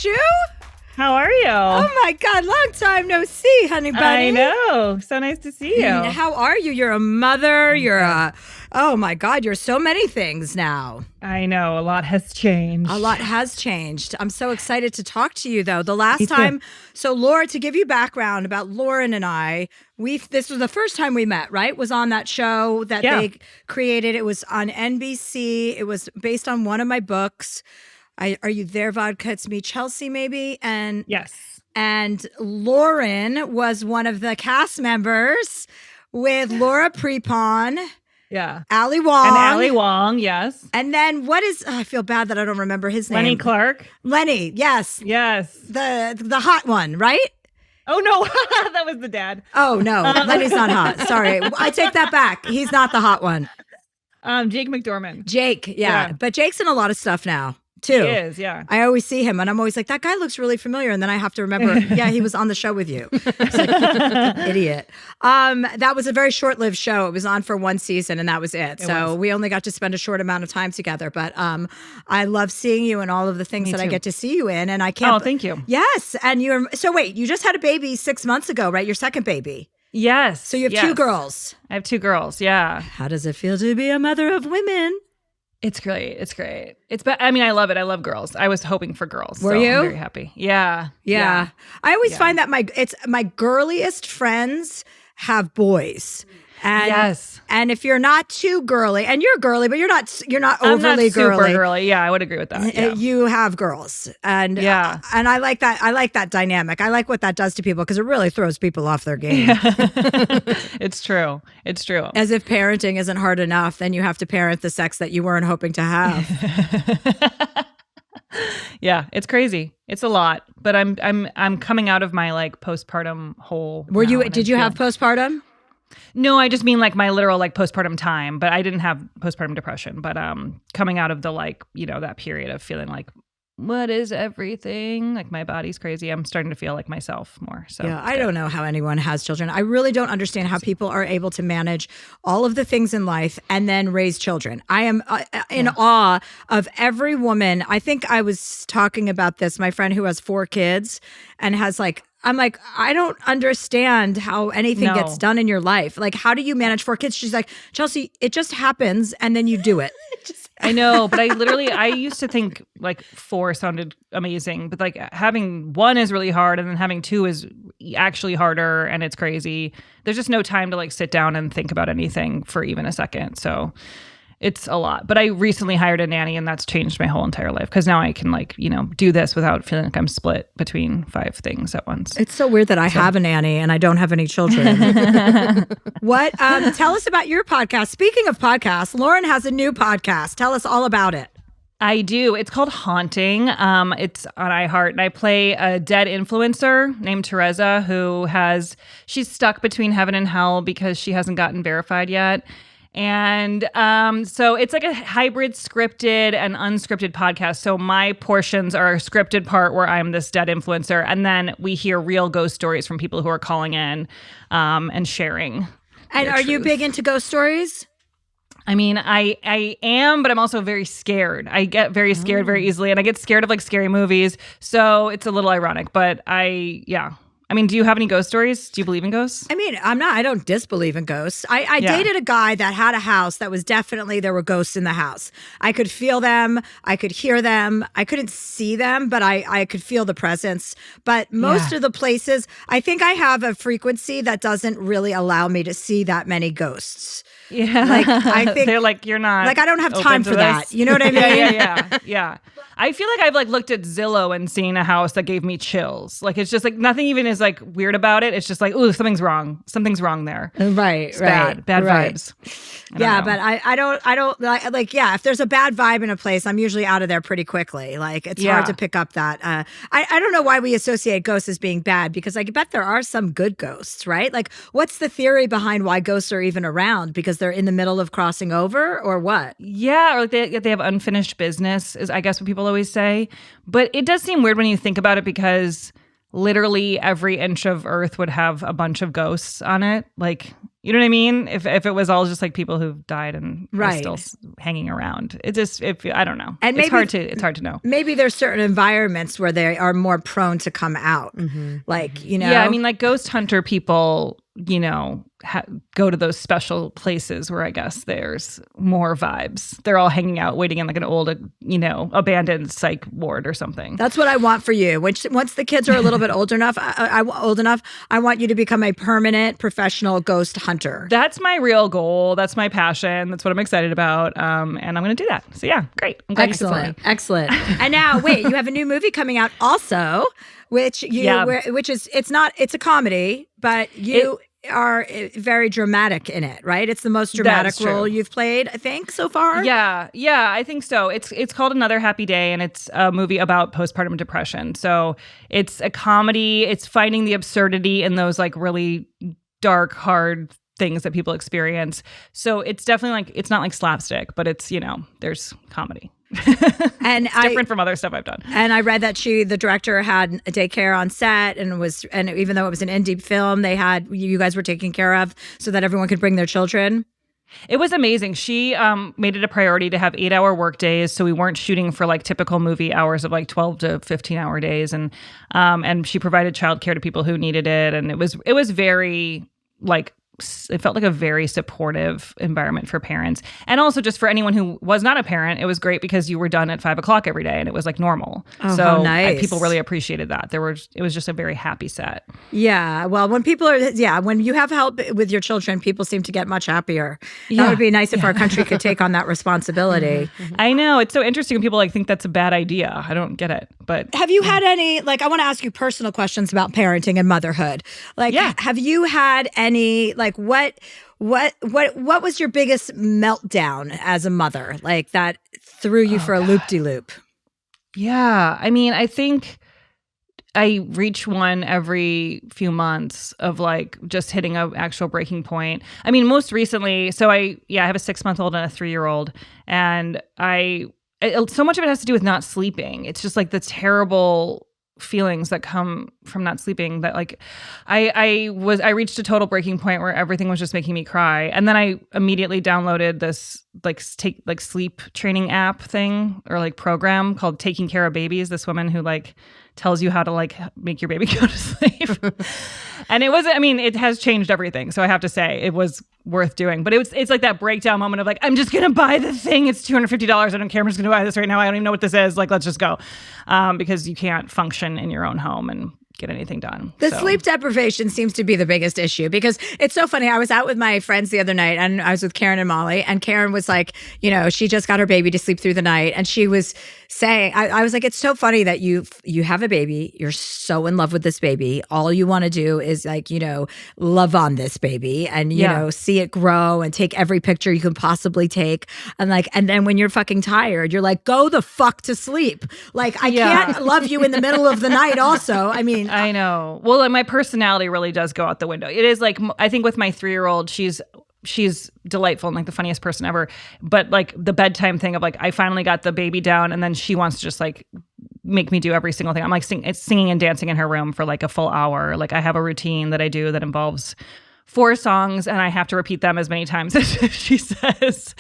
about you? How are you? Oh my God, long time no see, honey bunny. I know. So nice to see you. How are you? You're a mother. Oh my God, you're so many things now. I know. A lot has changed. A lot has changed. I'm so excited to talk to you, though. The last time, so Laura, to give you background about Lauren and I, this was the first time we met, right? Was on that show that they created. It was on NBC. It was based on one of my books. Are You There, Vodka? It's Me, Chelsea, maybe? And yes. And Lauren was one of the cast members with Laura Prepon. Yeah. Ali Wong. And Ali Wong, yes. And then I feel bad that I don't remember his name. Lenny Clark. Lenny, yes. Yes. The hot one, right? Oh, no. That was the dad. Oh, no. Lenny's not hot. Sorry. I take that back. He's not the hot one. Jake McDormand. Jake, yeah. But Jake's in a lot of stuff now, too. He is, yeah. I always see him, and I'm always like, that guy looks really familiar. And then I have to remember, he was on the show with you. It's like, idiot. That was a very short-lived show. It was on for one season, and that was it. We only got to spend a short amount of time together. But I love seeing you and all of the things that I get to see you in. And I can't. Oh, thank you. Yes. And so wait, you just had a baby 6 months ago, right? Your second baby. Yes. So you have two girls. I have two girls, yeah. How does it feel to be a mother of women? It's great. It's great. I love it. I love girls. I was hoping for girls. Were you? I'm very happy. Yeah. I always find that my girliest friends have boys. And, yes. And if you're not too girly, and you're girly, but you're not overly I'm not super girly. girly. Yeah, I would agree with that. Yeah. You have girls, and and I like that. I like that dynamic. I like what that does to people because it really throws people off their game. Yeah. It's true. It's true. As if parenting isn't hard enough, then you have to parent the sex that you weren't hoping to have. Yeah, it's crazy. It's a lot, but I'm coming out of my postpartum hole. Did you have postpartum? No, I just mean my literal postpartum time, but I didn't have postpartum depression. But coming out of the that period of feeling what is everything? My body's crazy. I'm starting to feel like myself more. So yeah, I don't know how anyone has children. I really don't understand how people are able to manage all of the things in life and then raise children. I am in awe of every woman. I think I was talking about this. My friend who has 4 kids and has I'm like, I don't understand how anything gets done in your life. How do you manage 4 kids? She's like, Chelsea, it just happens and then you do it. I know, but I used to think 4 sounded amazing, but having 1 is really hard and then having 2 is actually harder and it's crazy. There's just no time to sit down and think about anything for even a second. So it's a lot. But I recently hired a nanny and that's changed my whole entire life because now I can do this without feeling like I'm split between 5 things at once. It's so weird that I have a nanny and I don't have any children. What? Tell us about your podcast. Speaking of podcasts, Lauren has a new podcast. Tell us all about it. I do. It's called Haunting. It's on iHeart, and I play a dead influencer named Teresa she's stuck between heaven and hell because she hasn't gotten verified yet. And so it's a hybrid scripted and unscripted podcast. So my portions are a scripted part where I'm this dead influencer, and then we hear real ghost stories from people who are calling in and sharing. And are you big into ghost stories? I mean, I am, but I'm also very scared. I get very scared very easily, and I get scared of scary movies. So it's a little ironic, but I mean, do you have any ghost stories? Do you believe in ghosts? I mean, I don't disbelieve in ghosts. I dated a guy that had a house that was there were ghosts in the house. I could feel them. I could hear them. I couldn't see them, but I could feel the presence. But most of the places, I think I have a frequency that doesn't really allow me to see that many ghosts. Yeah. I think they're you're not I don't have time for that. You know what I mean? Yeah. I feel like I've looked at Zillow and seen a house that gave me chills. It's just nothing even is weird about it. It's just ooh, something's wrong. Something's wrong there. Right. It's bad vibes. Yeah, but I don't if there's a bad vibe in a place, I'm usually out of there pretty quickly. It's hard to pick up that. I don't know why we associate ghosts as being bad because I bet there are some good ghosts, right? What's the theory behind why ghosts are even around? Because they're in the middle of crossing over or what? Yeah, or they have unfinished business is I guess what people always say. But it does seem weird when you think about it because literally every inch of Earth would have a bunch of ghosts on it. You know what I mean? If it was all just like people who've died and are Right. still hanging around, it just I don't know. And it's maybe- hard to know. Maybe there's certain environments where they are more prone to come out. Like, you know. Yeah, I mean, like ghost hunter people, you know, go to those special places where I guess there's more vibes. They're all hanging out, waiting in like an old, you know, abandoned psych ward or something. That's what I want for you. Once the kids are a little bit old enough, I want you to become a permanent professional ghost hunter. That's my real goal. That's my passion. That's what I'm excited about. And I'm going to do that. So yeah, great. I'm glad you support me. Excellent. And now, wait, you have a new movie coming out also, which is it's a comedy, but you are very dramatic in it, right? It's the most dramatic role you've played, I think, so far. Yeah, I think so. It's called Another Happy Day, and it's a movie about postpartum depression. So it's a comedy. It's finding the absurdity in those like really dark, hard things that people experience. So it's definitely like, it's not like slapstick, but it's, you know, there's comedy. And it's different from other stuff I've done. And I read that the director had a daycare on set, and even though it was an indie film, you guys were taken care of so that everyone could bring their children. It was amazing. She made it a priority to have 8-hour work days, so we weren't shooting for like typical movie hours of like 12 to 15-hour days, and she provided childcare to people who needed it, and it was very like. It felt like a very supportive environment for parents, and also just for anyone who was not a parent. It was great because you were done at 5:00 every day, and it was like normal. Oh, how nice. People really appreciated that. It was just a very happy set. Yeah, well, when you have help with your children, people seem to get much happier. That would be nice if our country could take on that responsibility. I know, it's so interesting when people like think that's a bad idea. I don't get it, but have you had any? Like, I want to ask you personal questions about parenting and motherhood. Like, have you had any? Like, what was your biggest meltdown as a mother? Like that threw you for a loop-de-loop? Yeah, I mean, I think I reach one every few months of like just hitting an actual breaking point. I mean, most recently, so I have a 6-month-old and a 3-year-old, and so much of it has to do with not sleeping. It's just like the terrible feelings that come from not sleeping, that like I reached a total breaking point where everything was just making me cry. And then I immediately downloaded this like sleep training app thing or like program called Taking Care of Babies. This woman who like tells you how to like make your baby go to sleep. And it has changed everything. So I have to say it was worth doing. But it's like that breakdown moment of like, I'm just going to buy the thing. It's $250. I don't care. I'm just going to buy this right now. I don't even know what this is. Like, let's just go. Because you can't function in your own home and get anything done. The sleep deprivation seems to be the biggest issue, because it's so funny. I was out with my friends the other night, and I was with Karen and Molly, and Karen was like, you know, she just got her baby to sleep through the night, and she was saying, I was like, it's so funny that you have a baby, you're so in love with this baby, all you want to do is like, you know, love on this baby and you know, see it grow and take every picture you can possibly take, and then when you're fucking tired, you're like, go the fuck to sleep. Like, I can't love you in the middle of the night also. I mean, I know. Well, my personality really does go out the window. It is like, I think with my 3-year-old, she's delightful and like the funniest person ever. But like the bedtime thing of like, I finally got the baby down, and then she wants to just like make me do every single thing. I'm like singing and dancing in her room for like a full hour. Like I have a routine that I do that involves 4 songs, and I have to repeat them as many times as she says.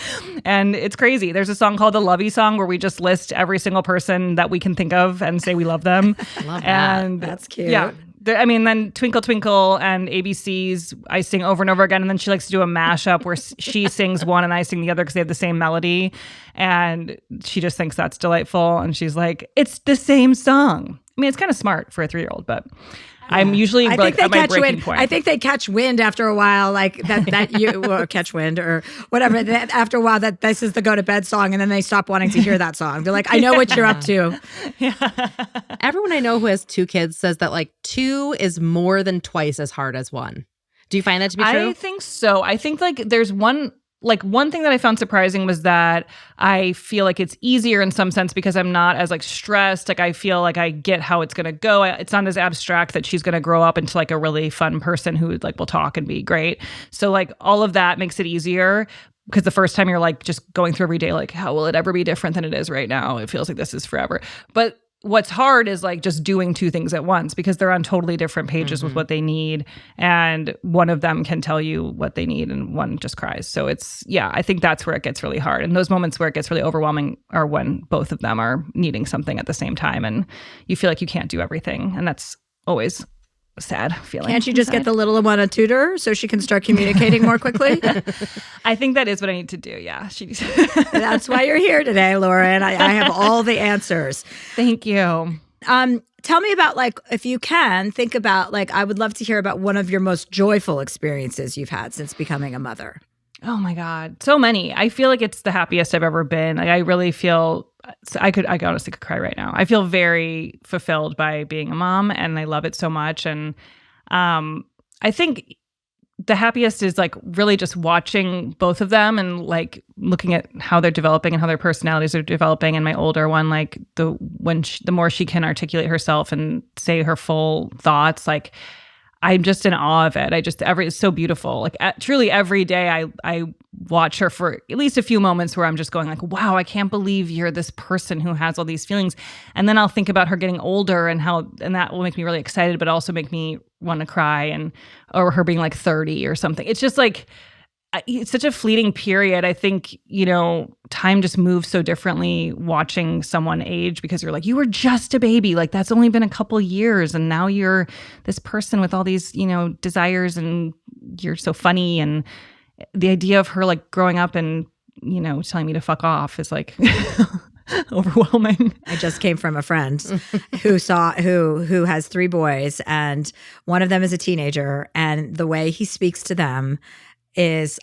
And it's crazy. There's a song called the Lovey Song where we just list every single person that we can think of and say we love them. Love that. And that's cute. Yeah. Then Twinkle Twinkle and ABCs I sing over and over again, and then she likes to do a mashup where she sings one and I sing the other because they have the same melody, and she just thinks that's delightful, and she's like, it's the same song. I mean, it's kind of smart for a 3-year-old, but I'm usually like at my breaking point. I think they catch wind after a while, like that you or catch wind or whatever. That after a while, that this is the go to bed song, and then they stop wanting to hear that song. They're like, I know what you're up to. Yeah. Everyone I know who has 2 kids says that like 2 is more than twice as hard as 1. Do you find that to be true? I think so. I think like there's one thing that I found surprising was that I feel like it's easier in some sense because I'm not as like stressed. Like I feel like I get how it's going to go. It's not as abstract that she's going to grow up into like a really fun person who like will talk and be great. So like all of that makes it easier, because the first time you're like just going through every day, like how will it ever be different than it is right now? It feels like this is forever. But what's hard is like just doing two things at once because they're on totally different pages with what they need. And one of them can tell you what they need and one just cries. So I think that's where it gets really hard. And those moments where it gets really overwhelming are when both of them are needing something at the same time and you feel like you can't do everything. And that's always a sad feeling. Can't you just get the little one a tutor so she can start communicating more quickly? I think that is what I need to do. Yeah. That's why you're here today, Lauren. I have all the answers. Thank you. Tell me about, like, if you can, think about, like, I would love to hear about one of your most joyful experiences you've had since becoming a mother. Oh my God. So many. I feel like it's the happiest I've ever been. Like I really feel I honestly could cry right now. I feel very fulfilled by being a mom and I love it so much. And I think the happiest is like really just watching both of them and like looking at how they're developing and how their personalities are developing. And my older one, like the more she can articulate herself and say her full thoughts, like I'm just in awe of it. It's so beautiful. Like truly every day I watch her for at least a few moments where I'm just going like, wow, I can't believe you're this person who has all these feelings. And then I'll think about her getting older and that will make me really excited, but also make me want to cry or her being like 30 or something. It's just like, it's such a fleeting period. I think, time just moves so differently watching someone age because you're like, you were just a baby. Like that's only been a couple years. And now you're this person with all these, desires and you're so funny. And the idea of her like growing up and, telling me to fuck off is like overwhelming. I just came from a friend who has 3 boys and one of them is a teenager and the way he speaks to them is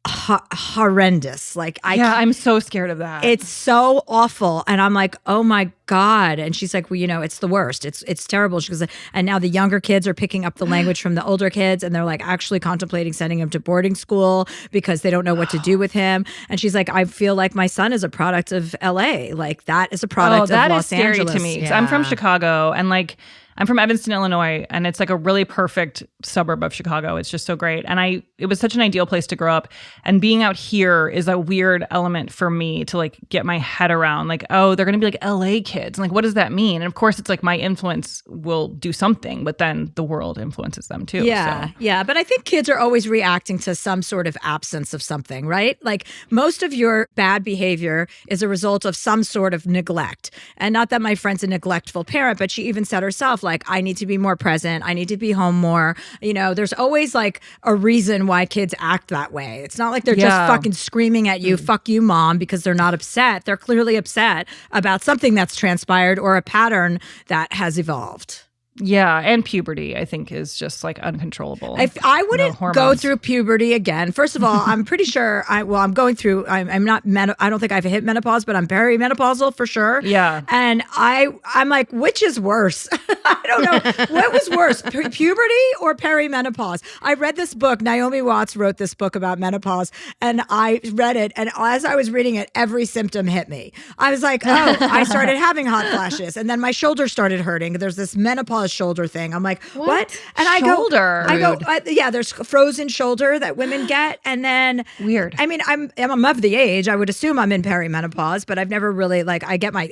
horrendous. Like I'm so scared of that. It's so awful. And I'm like, oh my God. And she's like, well, it's the worst. It's terrible. She goes, and now the younger kids are picking up the language from the older kids and they're like actually contemplating sending him to boarding school because they don't know what to do with him. And she's like, I feel like my son is a product of LA. Like that is a product of Los Angeles. That is scary to me. Yeah. I'm from Chicago and like I'm from Evanston, Illinois, and it's like a really perfect suburb of Chicago. It's just so great. And it was such an ideal place to grow up. And being out here is a weird element for me to like get my head around. Like, oh, they're going to be like LA kids. And like, what does that mean? And of course, it's like my influence will do something, but then the world influences them too. Yeah, yeah. But I think kids are always reacting to some sort of absence of something, right? Like most of your bad behavior is a result of some sort of neglect. And not that my friend's a neglectful parent, but she even said herself, like, I need to be more present. I need to be home more. There's always like a reason why kids act that way. It's not like they're just fucking screaming at you, fuck you, mom, because they're not upset. They're clearly upset about something that's transpired or a pattern that has evolved. Yeah, and puberty, I think, is just like uncontrollable. If I wouldn't go through puberty again, first of all, I'm pretty sure I'm going through. I'm not. I don't think I've hit menopause, but I'm perimenopausal for sure. Yeah, and I'm like, which is worse? I don't know what was worse, puberty or perimenopause. I read this book. Naomi Watts wrote this book about menopause, and I read it. And as I was reading it, every symptom hit me. I was like, oh, I started having hot flashes, and then my shoulder started hurting. There's this menopause shoulder thing. I'm like, what? And I go, yeah, there's frozen shoulder that women get. And then weird. I mean, I'm of the age. I would assume I'm in perimenopause, but I've never really I get my,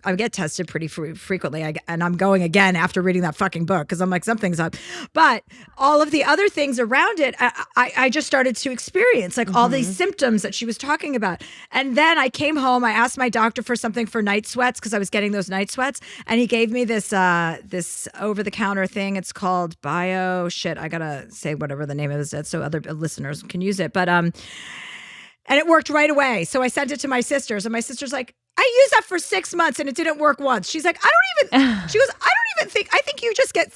I get tested pretty frequently. And I'm going again after reading that fucking book because I'm like, something's up. But all of the other things around it, I just started to experience like all these symptoms that she was talking about. And then I came home, I asked my doctor for something for night sweats because I was getting those night sweats. And he gave me this over-the-counter thing. It's called I gotta say whatever the name of it is so other listeners can use it. But and it worked right away. So I sent it to my sisters, and my sister's like, I used that for 6 months and it didn't work once. She's like, I think you just get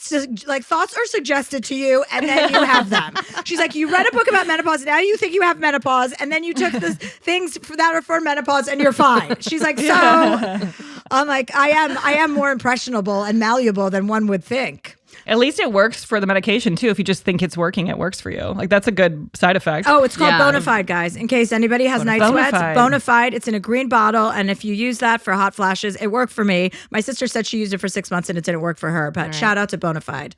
like thoughts are suggested to you and then you have them. She's like, you read a book about menopause. Now you think you have menopause. And then you took the things that are for menopause and you're fine. She's like, so I'm like, I am more impressionable and malleable than one would think. At least it works for the medication too. If you just think it's working, it works for you. Like that's a good side effect. Oh, it's called Bonafide, guys. In case anybody has night sweats, Bonafide. It's in a green bottle, and if you use that for hot flashes, it worked for me. My sister said she used it for 6 months and it didn't work for her. But shout out to Bonafide.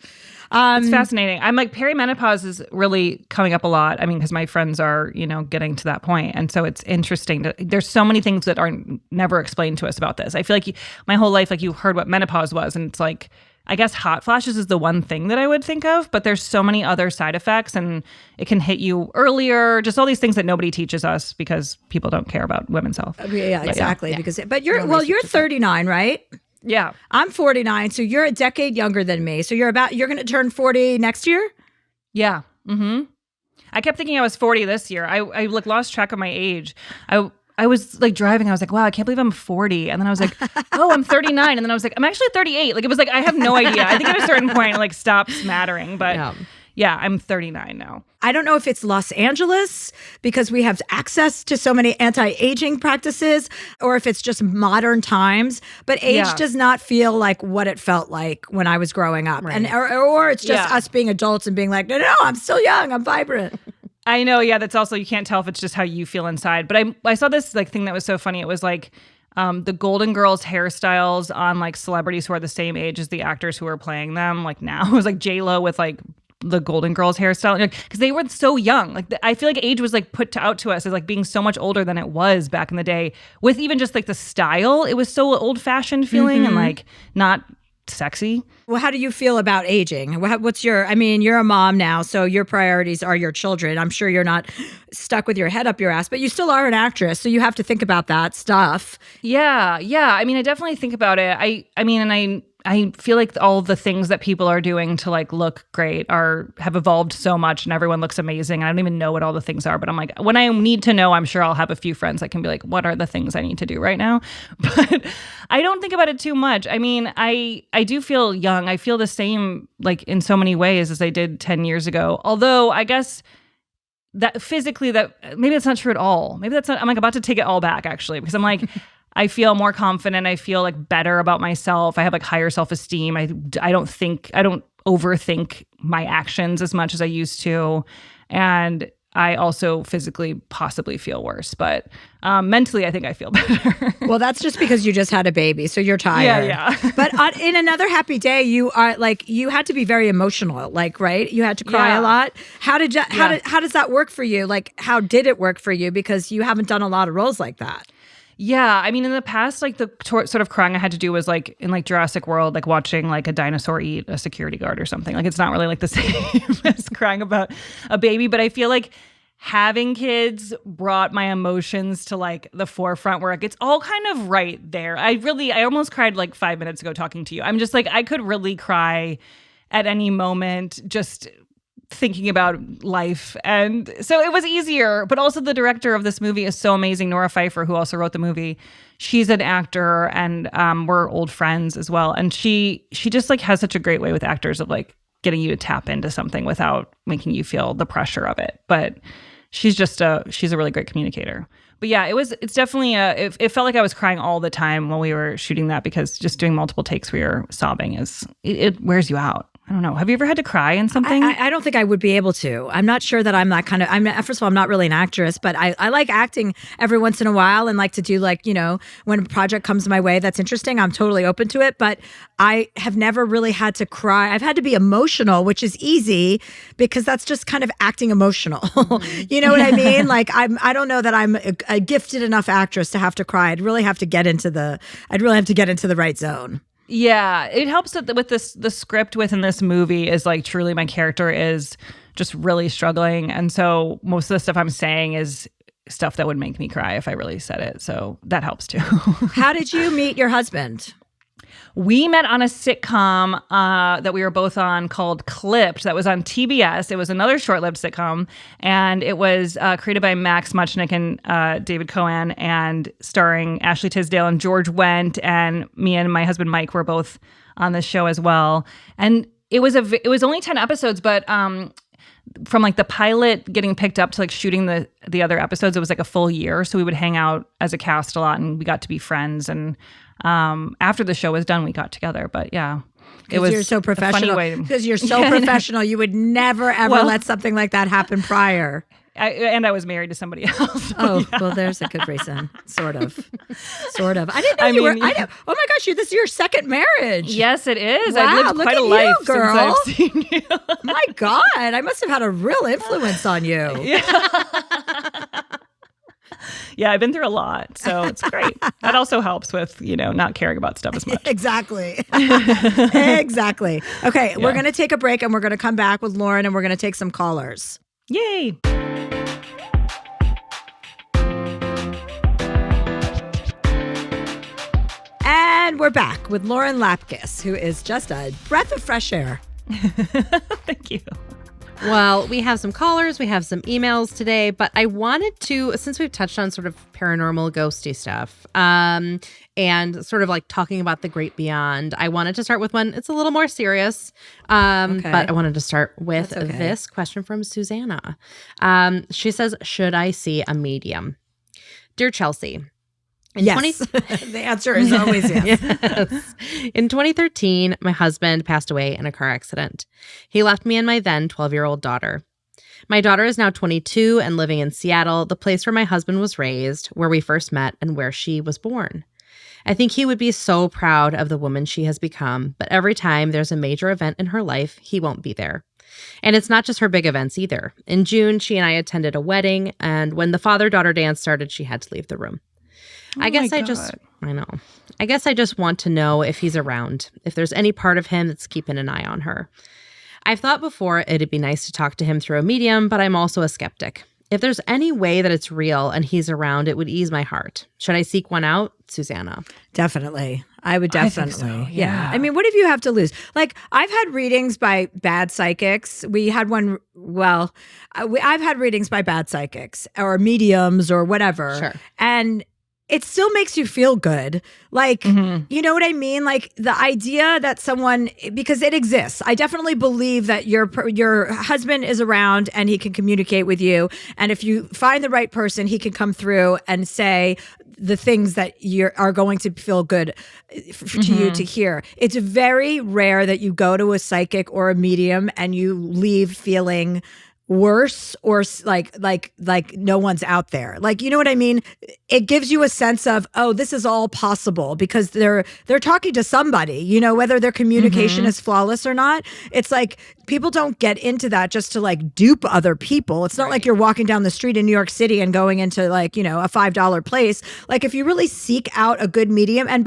It's fascinating. I'm like, perimenopause is really coming up a lot. I mean, because my friends are, getting to that point. And so it's interesting. There's so many things that are never explained to us about this. I feel like my whole life, like you heard what menopause was. And it's like, I guess hot flashes is the one thing that I would think of, but there's so many other side effects and it can hit you earlier. Just all these things that nobody teaches us because people don't care about women's health. Yeah, exactly. Yeah. But you're 39, right? Yeah. I'm 49, so you're a decade younger than me. So you're going to turn 40 next year? Yeah. Mm-hmm. I kept thinking I was 40 this year. I like lost track of my age. I was like driving. I was like, wow, I can't believe I'm 40. And then I was like, oh, I'm 39. And then I was like, I'm actually 38. Like it was like, I have no idea. I think at a certain point it like stops mattering. But yeah, I'm 39 now. I don't know if it's Los Angeles because we have access to so many anti-aging practices or if it's just modern times, but age does not feel like what it felt like when I was growing up. Right. And or it's just us being adults and being like, no, I'm still young. I'm vibrant. I know. Yeah. That's also, you can't tell if it's just how you feel inside. But I saw this like thing that was so funny. It was like the Golden Girls hairstyles on like celebrities who are the same age as the actors who are playing them. Like now it was like J-Lo with like the Golden Girls hairstyle, because they were so young. Like I feel like age was like put out to us as like being so much older than it was back in the day. With even just like the style, it was so old fashioned feeling and like not sexy. Well, how do you feel about aging? What's you're a mom now, so your priorities are your children. I'm sure you're not stuck with your head up your ass, but you still are an actress, so you have to think about that stuff. Yeah. I mean, I definitely think about it. I feel like all the things that people are doing to like look great have evolved so much and everyone looks amazing. I don't even know what all the things are, but I'm like, when I need to know, I'm sure I'll have a few friends that can be like, what are the things I need to do right now? But I don't think about it too much. I mean, I do feel young. I feel the same like in so many ways as I did 10 years ago. Although I guess that physically maybe that's not true at all. Maybe that's not, I'm like about to take it all back actually, because I'm like, I feel more confident. I feel like better about myself. I have like higher self-esteem. I don't overthink my actions as much as I used to. And I also physically possibly feel worse, but mentally I think I feel better. Well, that's just because you just had a baby, so you're tired. Yeah. But in another happy day, you are like, you had to be very emotional, like, right? You had to cry a lot. How does that work for you? Like, how did it work for you? Because you haven't done a lot of roles like that. Yeah, I mean, in the past, like the sort of crying I had to do was like in like Jurassic World, like watching like a dinosaur eat a security guard or something. Like it's not really like the same as crying about a baby, but I feel like having kids brought my emotions to like the forefront where it's all kind of right there. I almost cried like 5 minutes ago talking to you. I'm just like, I could really cry at any moment, just thinking about life. And so it was easier, but also the director of this movie is so amazing. Nora Pfeiffer, who also wrote the movie, she's an actor and we're old friends as well. And she just like has such a great way with actors of like getting you to tap into something without making you feel the pressure of it. But she's a really great communicator. But yeah, it's definitely it felt like I was crying all the time when we were shooting that, because just doing multiple takes where you're sobbing it wears you out. I don't know. Have you ever had to cry in something? I don't think I would be able to. I'm not sure that I'm that kind of, first of all, I'm not really an actress, but I like acting every once in a while and like to do like, when a project comes my way that's interesting, I'm totally open to it. But I have never really had to cry. I've had to be emotional, which is easy because that's just kind of acting emotional. You know what I mean? Like I don't know that I'm a gifted enough actress to have to cry. I'd really have to get into the right zone. Yeah, it helps that with the script within this movie is like truly my character is just really struggling. And so most of the stuff I'm saying is stuff that would make me cry if I really said it. So that helps too. How did you meet your husband? We met on a sitcom that we were both on called Clipped that was on TBS. It was another short-lived sitcom, and it was created by Max Muchnick and David Cohen, and starring Ashley Tisdale and George Wendt, and me and my husband Mike were both on this show as well. And it was only 10 episodes, but from like the pilot getting picked up to like shooting the other episodes, it was like a full year. So we would hang out as a cast a lot, and we got to be friends. And after the show was done, we got together. But yeah. It was you're so a funny professional. way. Because you're so professional, you would never ever let something like that happen prior. I was married to somebody else. Oh, well, there's a good reason. Sort of. I didn't know you were. Oh my gosh, this is your second marriage. Yes, it is. Wow, I've lived look quite at a life you, girl. since I've seen you. My God, I must have had a real influence on you. Yeah, I've been through a lot, so it's great. That also helps with, not caring about stuff as much. Exactly. Exactly. Okay, we're going to take a break and we're going to come back with Lauren and we're going to take some callers. Yay. And we're back with Lauren Lapkus, who is just a breath of fresh air. Thank you. Well, we have some callers, we have some emails today, but I wanted to, since we've touched on sort of paranormal ghosty stuff, and sort of like talking about the great beyond, I wanted to start with one. It's a little more serious, but I wanted to start with this question from Susanna. She says, should I see a medium? Dear Chelsea, Yes. The answer is always yes. Yes. In 2013, my husband passed away in a car accident. He left me and my then 12-year-old daughter. My daughter is now 22 and living in Seattle, the place where my husband was raised, where we first met, and where she was born. I think he would be so proud of the woman she has become, but every time there's a major event in her life, he won't be there. And it's not just her big events either. In June, she and I attended a wedding, and when the father-daughter dance started, she had to leave the room. I guess I just want to know if he's around, if there's any part of him that's keeping an eye on her. I've thought before it'd be nice to talk to him through a medium, but I'm also a skeptic. If there's any way that it's real and he's around, it would ease my heart. Should I seek one out? Susanna. Definitely. I would definitely. I think so, yeah. I mean, what have you have to lose? Like, I've had readings by bad psychics. We had one, I've had readings by bad psychics or mediums or whatever. Sure. And it still makes you feel good. Like, you know what I mean? Like the idea that someone, because it exists. I definitely believe that your husband is around and he can communicate with you. And if you find the right person, he can come through and say the things that are going to feel good to you to hear. It's very rare that you go to a psychic or a medium and you leave feeling worse or like no one's out there. Like, you know what I mean? It gives you a sense of, oh, this is all possible because they're talking to somebody, whether their communication is flawless or not. It's like people don't get into that just to like dupe other people. It's not like you're walking down the street in New York City and going into like, a $5 place. Like if you really seek out a good medium and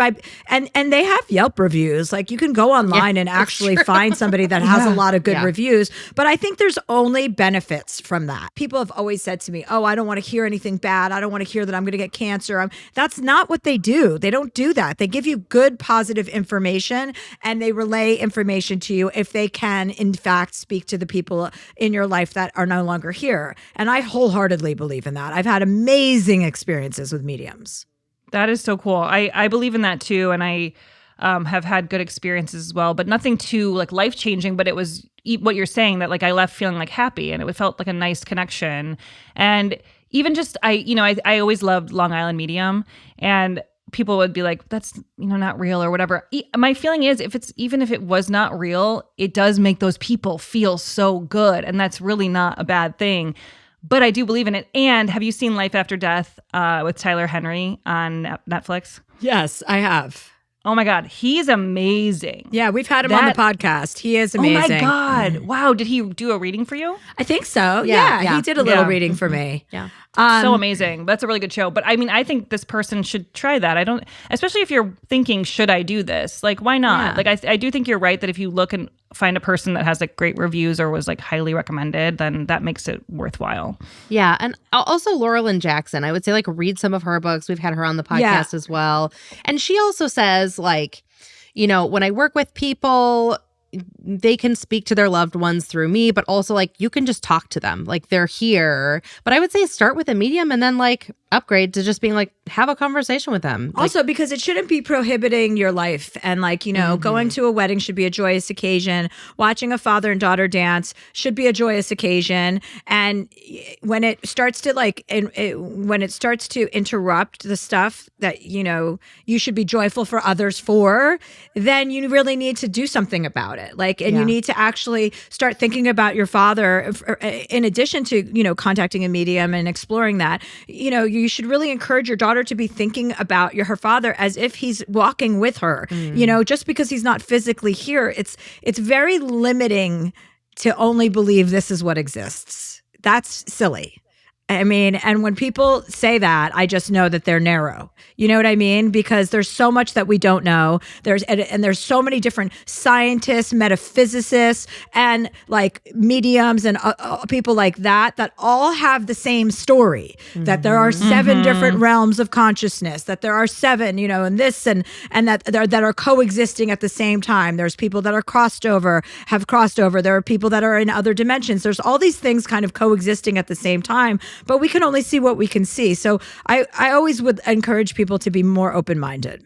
they have Yelp reviews, like you can go online and actually find somebody that has a lot of good reviews. But I think there's only benefits from that. People have always said to me, oh, I don't want to hear anything bad. I don't want to hear that I'm going to get cancer. That's not what they do. They don't do that. They give you good, positive information and they relay information to you if they can, in fact, speak to the people in your life that are no longer here. And I wholeheartedly believe in that. I've had amazing experiences with mediums. That is so cool. I believe in that too. And I have had good experiences as well, but nothing too like life-changing, but it was what you're saying that like I left feeling like happy and it felt like a nice connection. And even just, I always loved Long Island Medium and people would be like, that's, not real or whatever. My feeling is even if it was not real, it does make those people feel so good. And that's really not a bad thing. But I do believe in it. And have you seen Life After Death with Tyler Henry on Netflix? Yes, I have. Oh my God, he's amazing. Yeah, we've had him on the podcast. He is amazing. Oh my God. Wow, did he do a reading for you? I think so. Yeah. He did a little reading for me. Yeah. So amazing. That's a really good show. But I mean, I think this person should try that. Especially if you're thinking, should I do this? Like, why not? Yeah. Like, I do think you're right that if you look and find a person that has like great reviews or was like highly recommended, then that makes it worthwhile. Yeah. And also Laurel and Jackson, I would say like read some of her books. We've had her on the podcast as well. And she also says like, when I work with people, they can speak to their loved ones through me, but also like you can just talk to them. Like they're here. But I would say start with a medium and then like upgrade to just being like, have a conversation with them. Like, Also, because it shouldn't be prohibiting your life. And like, going to a wedding should be a joyous occasion. Watching a father and daughter dance should be a joyous occasion. And when it starts to when it starts to interrupt the stuff that, you should be joyful for others for, then you really need to do something about it. Like, and you need to actually start thinking about your father in addition to, contacting a medium and exploring that. You should really encourage your daughter to be thinking about her father as if he's walking with her. Just because he's not physically here, it's very limiting to only believe this is what exists. That's silly. I mean, and when people say that, I just know that they're narrow. You know what I mean? Because there's so much that we don't know. There's so many different scientists, metaphysicists, and like mediums and people like that all have the same story. That there are 7 different realms of consciousness. That there are 7, and this and that are coexisting at the same time. There's people that are have crossed over. There are people that are in other dimensions. There's all these things kind of coexisting at the same time. But we can only see what we can see. So I always would encourage people to be more open-minded.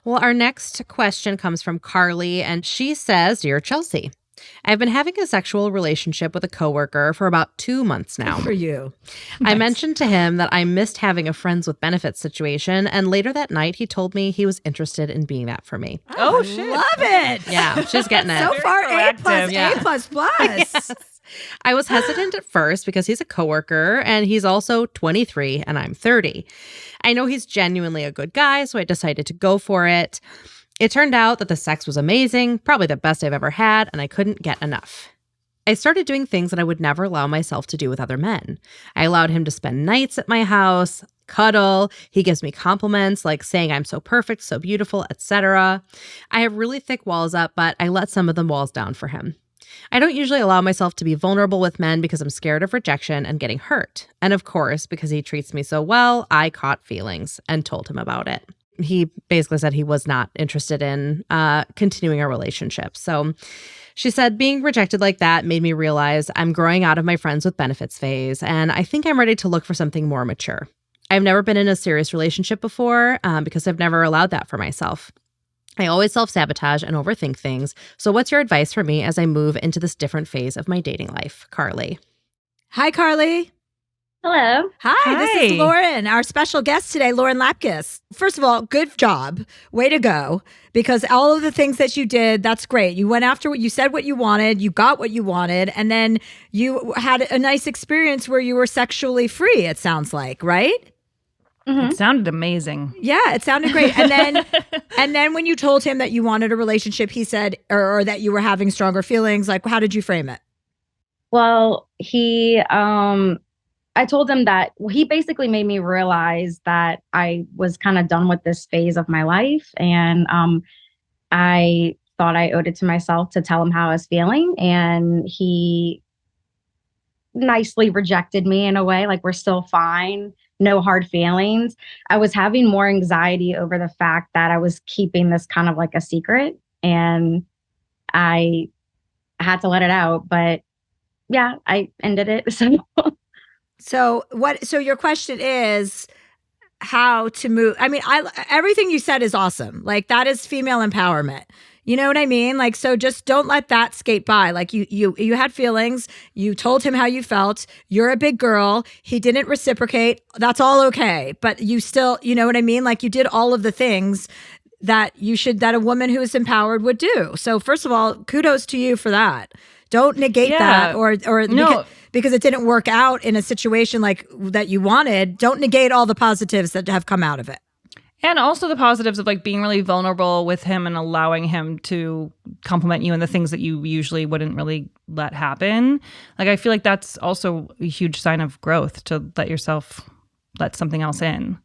Well, our next question comes from Carly, and she says, Dear Chelsea, I've been having a sexual relationship with a coworker for about 2 months now. Good for you. I mentioned to him that I missed having a friends with benefits situation, and later that night he told me he was interested in being that for me. Oh shit. Love it. Yeah, she's getting it. So far, A+, Yeah. A++. Yes. I was hesitant at first because he's a coworker and he's also 23 and I'm 30. I know he's genuinely a good guy, so I decided to go for it. It turned out that the sex was amazing, probably the best I've ever had, and I couldn't get enough. I started doing things that I would never allow myself to do with other men. I allowed him to spend nights at my house, cuddle. He gives me compliments like saying I'm so perfect, so beautiful, etc. I have really thick walls up, but I let some of the walls down for him. I don't usually allow myself to be vulnerable with men because I'm scared of rejection and getting hurt. And of course, because he treats me so well, I caught feelings and told him about it. He basically said he was not interested in continuing a relationship. So she said, being rejected like that made me realize I'm growing out of my friends with benefits phase, and I think I'm ready to look for something more mature. I've never been in a serious relationship before because I've never allowed that for myself. I always self-sabotage and overthink things. So what's your advice for me as I move into this different phase of my dating life? Carly. Hi, Carly. Hello. Hi, this is Lauren, our special guest today, Lauren Lapkus. First of all, good job. Way to go. Because all of the things that you did, that's great. You went after what you said, what you wanted, you got what you wanted, and then you had a nice experience where you were sexually free, it sounds like, right? It sounded amazing. Yeah, it sounded great. And then when you told him that you wanted a relationship, he said, or that you were having stronger feelings, like, how did you frame it? Well, I told him that he basically made me realize that I was kind of done with this phase of my life. And I thought I owed it to myself to tell him how I was feeling. And he nicely rejected me in a way, like we're still fine. No hard feelings. I was having more anxiety over the fact that I was keeping this kind of like a secret, and I had to let it out. But yeah, I ended it. So your question is how to move. I mean, everything you said is awesome. Like, that is female empowerment. You know what I mean? Like, so just don't let that skate by. Like, you had feelings. You told him how you felt. You're a big girl. He didn't reciprocate. That's all okay. But you still, you know what I mean? Like, you did all of the things that a woman who is empowered would do. So first of all, kudos to you for that. Don't negate that or no. because it didn't work out in a situation like that you wanted. Don't negate all the positives that have come out of it. And also the positives of like being really vulnerable with him and allowing him to compliment you and the things that you usually wouldn't really let happen. Like, I feel like that's also a huge sign of growth, to let something else in.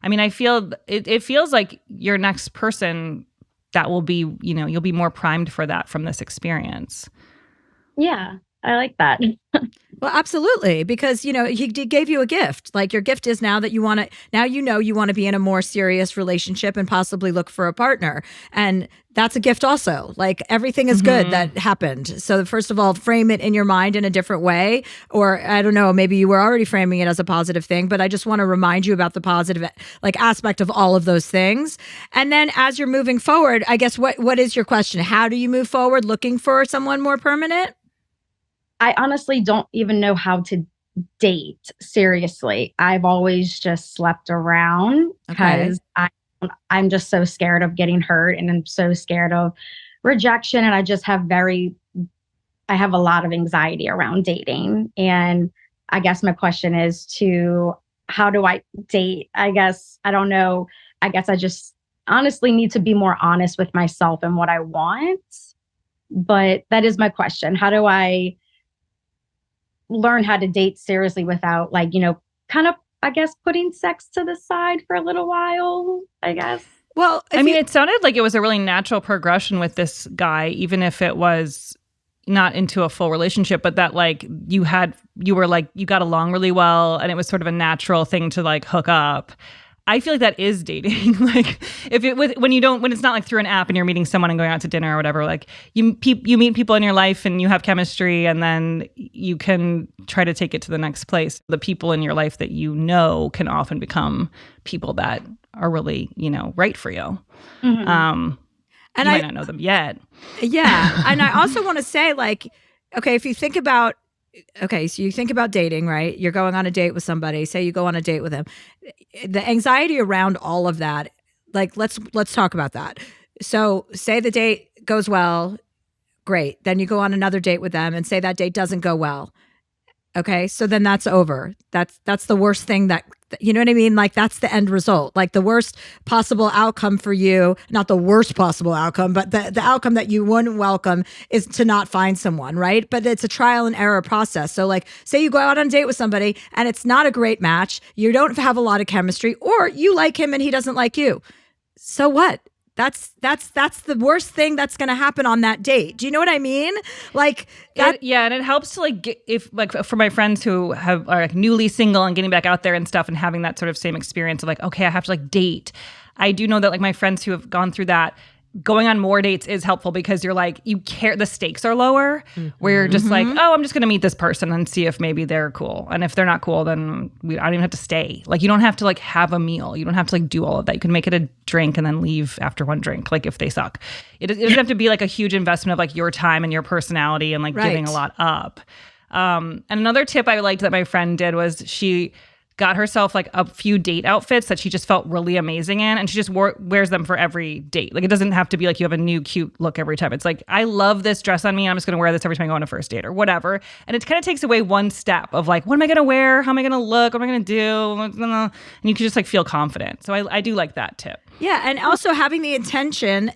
I mean, I feel it feels like your next person that will be, you'll be more primed for that from this experience. Yeah, I like that. Well, absolutely, because he gave you a gift. Like your gift is now that you want to. Now you want to be in a more serious relationship and possibly look for a partner, and that's a gift also. Like everything is good that happened. So first of all, frame it in your mind in a different way, or I don't know, maybe you were already framing it as a positive thing. But I just want to remind you about the positive aspect of all of those things. And then as you're moving forward, I guess what is your question? How do you move forward, looking for someone more permanent? I honestly don't even know how to date seriously. I've always just slept around because I'm just so scared of getting hurt, and I'm so scared of rejection. And I just have I have a lot of anxiety around dating. And I guess my question is how do I date? I guess, I don't know. I guess I just honestly need to be more honest with myself and what I want. But that is my question. How do I learn how to date seriously without kind of, I guess, putting sex to the side for a little while, I guess. Well, it sounded like it was a really natural progression with this guy, even if it was not into a full relationship, but that you got along really well and it was sort of a natural thing to hook up. I feel like that is dating. When it's not through an app and you're meeting someone and going out to dinner or whatever, you meet people in your life and you have chemistry, and then you can try to take it to the next place. The people in your life that can often become people that are really, right for you. Mm-hmm. And you might not know them yet. Yeah. And I also want to say, okay, if you think about so you think about dating, right? You're going on a date with somebody. Say you go on a date with him. The anxiety around all of that, let's talk about that. So say the date goes well, great. Then you go on another date with them and say that date doesn't go well. Okay, so then that's over. That's the worst thing you know what I mean? That's the end result. The worst possible outcome for you, not the worst possible outcome, but the outcome that you wouldn't welcome is to not find someone, right? But it's a trial and error process. So say you go out on a date with somebody and it's not a great match, you don't have a lot of chemistry, or you like him and he doesn't like you. So what? That's the worst thing that's going to happen on that date. Do you know what I mean? And it helps to for my friends who are newly single and getting back out there and stuff and having that sort of same experience of okay, I have to date. I do know that my friends who have gone through that, going on more dates is helpful because you're you care, the stakes are lower, where you're just oh, I'm just going to meet this person and see if maybe they're cool. And if they're not cool, then I don't even have to stay. You don't have to have a meal. You don't have to do all of that. You can make it a drink and then leave after one drink, if they suck. It doesn't have to be a huge investment of your time and your personality and giving a lot up. And another tip I liked that my friend did was she got herself a few date outfits that she just felt really amazing in, and she just wears them for every date. It doesn't have to be you have a new cute look every time. It's I love this dress on me, and I'm just going to wear this every time I go on a first date or whatever. And it kind of takes away one step of what am I going to wear? How am I going to look? What am I going to do? And you can just feel confident. So I do like that tip. Yeah, and also having the intention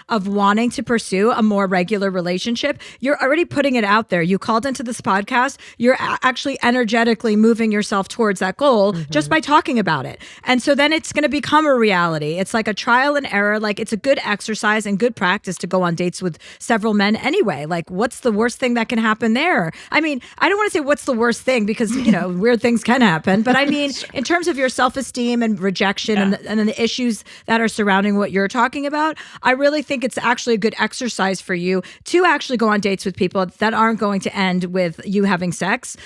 of wanting to pursue a more regular relationship. You're already putting it out there. You called into this podcast. You're actually energetically moving yourself towards that goal just by talking about it. And so then it's going to become a reality. It's a trial and error. It's a good exercise and good practice to go on dates with several men anyway. What's the worst thing that can happen there? I mean, I don't want to say what's the worst thing because, weird things can happen. But I mean, in terms of your self-esteem and rejection and then the issues that are surrounding what you're talking about, I really think it's actually a good exercise for you to actually go on dates with people that aren't going to end with you having sex.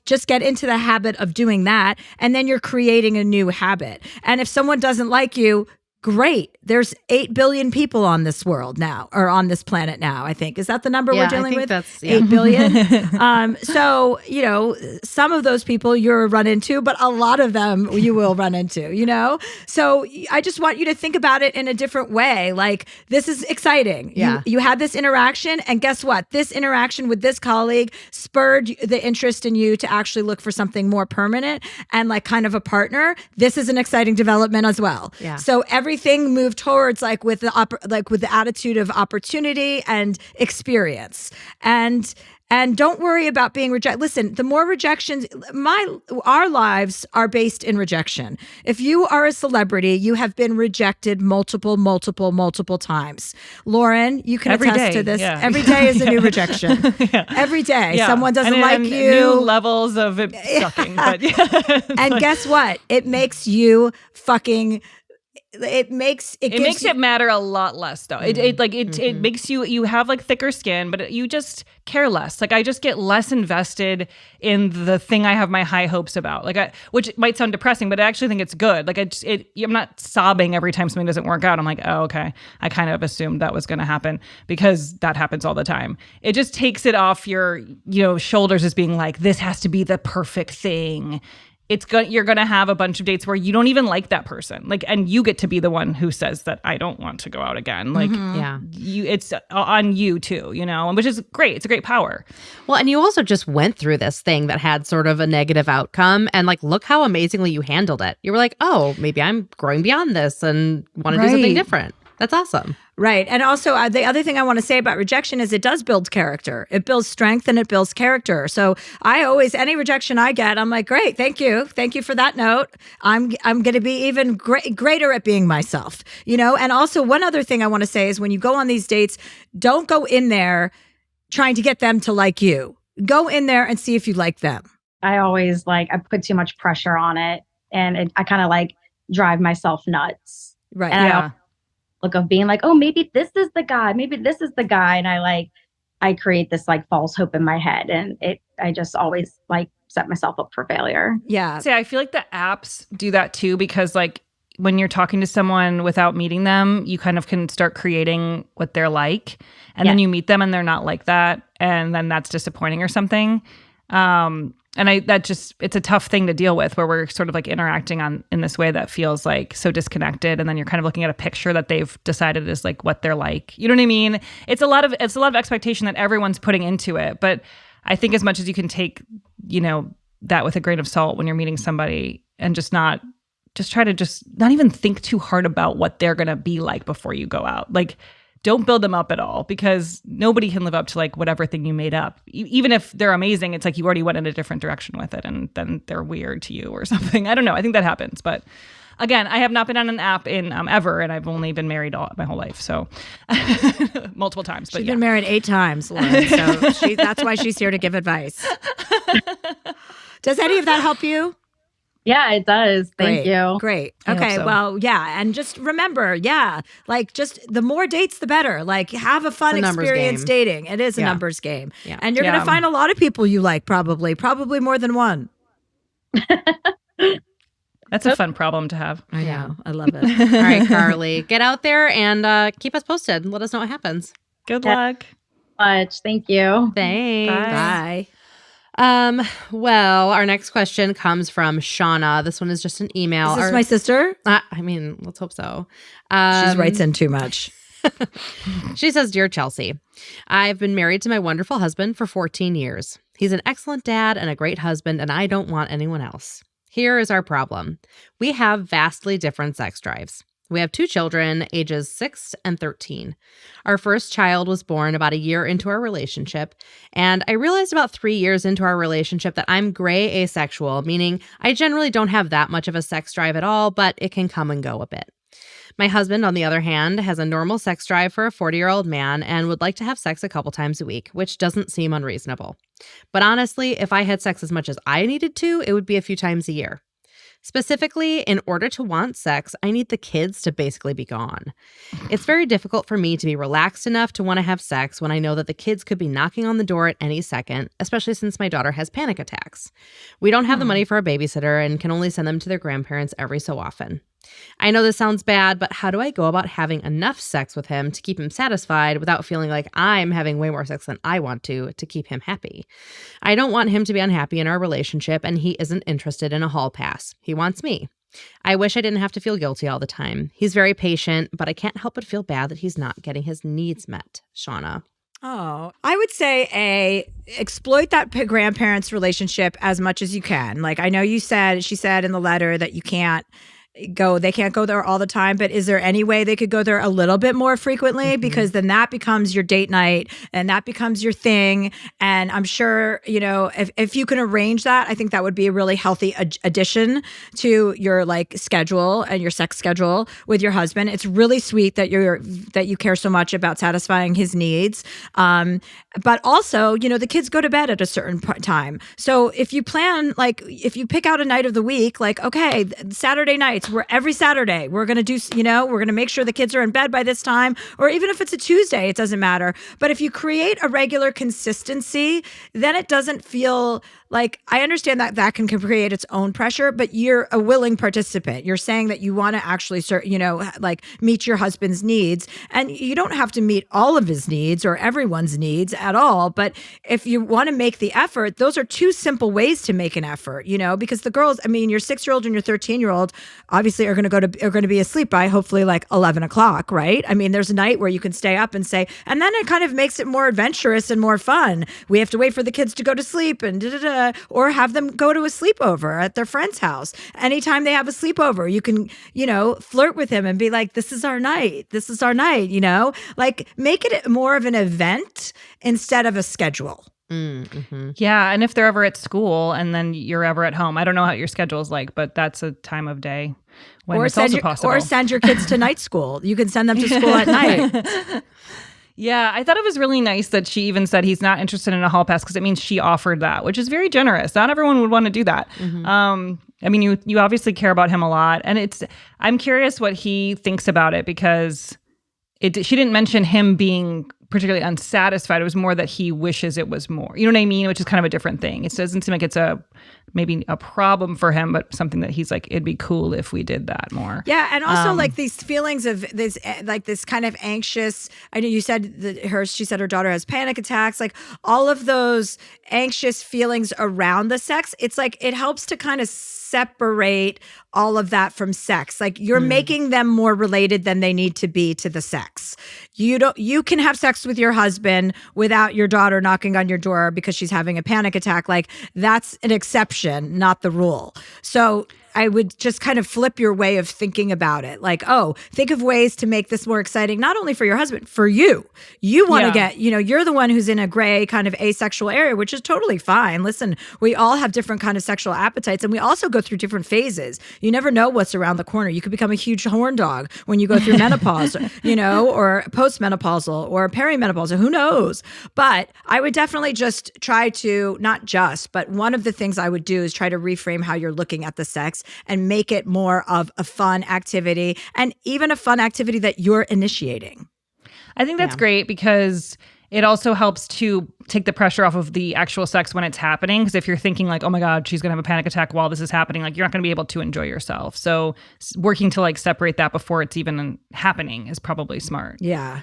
Just get into the habit of doing that, and then you're creating a new habit. And if someone doesn't like you, great. There's 8 billion people on this world now, or on this planet now, I think. Is that the number we're dealing with? That's 8 billion. So, some of those people you'll run into, but a lot of them you will run into, So I just want you to think about it in a different way. This is exciting. Yeah. You had this interaction, and guess what? This interaction with this colleague spurred the interest in you to actually look for something more permanent and kind of a partner. This is an exciting development as well. Yeah. So everything moved towards with the attitude of opportunity and experience. And And don't worry about being rejected. Listen, the more rejections, our lives are based in rejection. If you are a celebrity, you have been rejected multiple times. Lauren, you can attest to this. Yeah. Every day is a new rejection. Every day. Someone doesn't like you. New levels of it sucking. But and guess what? It makes you fucking... It makes it matter a lot less though. It makes you have like thicker skin, but you just care less. Like I just get less invested in the thing I have my high hopes about. Which might sound depressing, but I actually think it's good. Like I'm not sobbing every time something doesn't work out. I'm like, oh, okay. I kind of assumed that was going to happen because that happens all the time. It just takes it off your shoulders as being like, this has to be the perfect thing. You're going to have a bunch of dates where you don't even like that person. And you get to be the one who says that I don't want to go out again. It's on you too, which is great. It's a great power. Well, and you also just went through this thing that had sort of a negative outcome and look how amazingly you handled it. You were like, oh, maybe I'm growing beyond this and want to do something different. That's awesome. Right. And also the other thing I want to say about rejection is it does build character. It builds strength and it builds character. So any rejection I get, I'm like, great, thank you. Thank you for that note. I'm going to be even greater at being myself, And also one other thing I want to say is when you go on these dates, don't go in there trying to get them to like you. Go in there and see if you like them. I always I put too much pressure on it and I kind of drive myself nuts. Right. And look of being like, oh, maybe this is the guy. Maybe this is the guy. And I create this false hope in my head. And I just always set myself up for failure. Yeah. See, I feel like the apps do that too, because when you're talking to someone without meeting them, you kind of can start creating what they're like. And then you meet them and they're not like that. And then that's disappointing or something. It's a tough thing to deal with where we're sort of interacting in this way that feels so disconnected. And then you're kind of looking at a picture that they've decided is what they're like. You know what I mean? It's a lot of expectation that everyone's putting into it. But I think as much as you can take, that with a grain of salt when you're meeting somebody and not even think too hard about what they're going to be like before you go out. Don't build them up at all because nobody can live up to whatever thing you made up. Even if they're amazing, it's you already went in a different direction with it and then they're weird to you or something. I don't know. I think that happens. But again, I have not been on an app in ever and I've only been married my whole life. So multiple times. But She's been married 8 times, Lauren. So that's why she's here to give advice. Does any of that help you? Yeah, it does. Thank you. Great. Okay. So. Well, yeah. And just remember, just the more dates, the better. Have a fun experience dating. It is a numbers game. Yeah. And you're going to find a lot of people you like, probably more than one. That's a fun problem to have. I know. I love it. All right, Carly, get out there and keep us posted. Let us know what happens. Good luck. Much. Thank you. Thanks. Bye. Well, our next question comes from Shauna. This one is just an email. Is this my sister? Let's hope so. She writes in too much. She says, Dear Chelsea, I've been married to my wonderful husband for 14 years. He's an excellent dad and a great husband, and I don't want anyone else. Here is our problem. We have vastly different sex drives. We have 2 children, ages 6 and 13. Our first child was born about a year into our relationship, and I realized about 3 years into our relationship that I'm gray asexual, meaning I generally don't have that much of a sex drive at all, but it can come and go a bit. My husband, on the other hand, has a normal sex drive for a 40-year-old man and would like to have sex a couple times a week, which doesn't seem unreasonable. But honestly, if I had sex as much as I needed to, it would be a few times a year. Specifically, in order to want sex, I need the kids to basically be gone. It's very difficult for me to be relaxed enough to want to have sex when I know that the kids could be knocking on the door at any second, especially since my daughter has panic attacks. We don't have the money for a babysitter and can only send them to their grandparents every so often. I know this sounds bad, but how do I go about having enough sex with him to keep him satisfied without feeling like I'm having way more sex than I want to keep him happy? I don't want him to be unhappy in our relationship, and he isn't interested in a hall pass. He wants me. I wish I didn't have to feel guilty all the time. He's very patient, but I can't help but feel bad that he's not getting his needs met. Shauna. Oh, I would say exploit that grandparents relationship as much as you can. I know she said in the letter that you can't they can't go there all the time, but is there any way they could go there a little bit more frequently? Because then that becomes your date night and that becomes your thing. And I'm sure, if you can arrange that, I think that would be a really healthy addition to your like schedule and your sex schedule with your husband. It's really sweet that you care so much about satisfying his needs. But also, the kids go to bed at a certain time. So if you plan, like if you pick out a night of the week, like, okay, Saturday nights, every Saturday, we're going to do, we're going to make sure the kids are in bed by this time, or even if it's a Tuesday, it doesn't matter. But if you create a regular consistency, then it doesn't feel like, I understand that can create its own pressure, but you're a willing participant. You're saying that you want to actually, like meet your husband's needs, and you don't have to meet all of his needs or everyone's needs at all. But if you want to make the effort, those are two simple ways to make an effort, because the girls, your 6-year-old and your 13-year-old obviously are going to be asleep by hopefully like 11 o'clock, right? There's a night where you can stay up and say, and then it kind of makes it more adventurous and more fun. We have to wait for the kids to go to sleep and or have them go to a sleepover at their friend's house. Anytime they have a sleepover, you can, flirt with him and be like, this is our night. This is our night, like make it more of an event instead of a schedule. Mm-hmm. Yeah. And if they're ever at school and then you're ever at home, I don't know what your schedule is like, but that's a time of day when it's also possible. Or send your kids to night school. You can send them to school at night. Yeah, I thought it was really nice that she even said he's not interested in a hall pass because it means she offered that, which is very generous. Not everyone would want to do that. Mm-hmm. You obviously care about him a lot, and I'm curious what he thinks about it because she didn't mention him being particularly unsatisfied. It was more that he wishes it was more. You know what I mean? Which is kind of a different thing. It doesn't seem like it's maybe a problem for him, but something that he's like, it'd be cool if we did that more. Yeah, and also like these feelings of this kind of anxious. I know you said she said her daughter has panic attacks. Like all of those anxious feelings around the sex. It's like it helps to kind of separate all of that from sex. Like you're making them more related than they need to be to the sex. You can have sex with your husband without your daughter knocking on your door because she's having a panic attack. Like that's an exception, not the rule. So I would just kind of flip your way of thinking about it. Like, think of ways to make this more exciting, not only for your husband, for you. You want to get, you're the one who's in a gray kind of asexual area, which is totally fine. Listen, we all have different kind of sexual appetites, and we also go through different phases. You never know what's around the corner. You could become a huge horn dog when you go through menopause, or postmenopausal or perimenopausal, who knows? But I would definitely just try to, but one of the things I would do is try to reframe how you're looking at the sex and make it more of a fun activity, and even a fun activity that you're initiating. I think that's great because it also helps to take the pressure off of the actual sex when it's happening. Because if you're thinking like, oh my God, she's going to have a panic attack while this is happening, like you're not going to be able to enjoy yourself. So working to like separate that before it's even happening is probably smart. Yeah.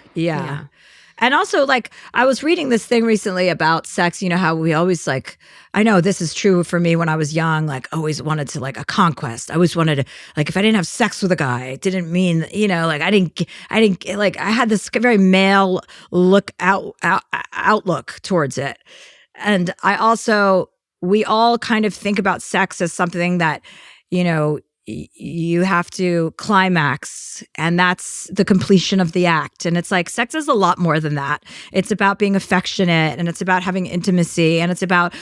And also, like, I was reading this thing recently about sex, how we always like, I know this is true for me when I was young, like always wanted to like a conquest. I always wanted to, like, if I didn't have sex with a guy, it didn't mean, like I didn't like, I had this very male outlook towards it. And we all kind of think about sex as something that, you have to climax, and that's the completion of the act. And it's like sex is a lot more than that. It's about being affectionate, and it's about having intimacy, and it's about,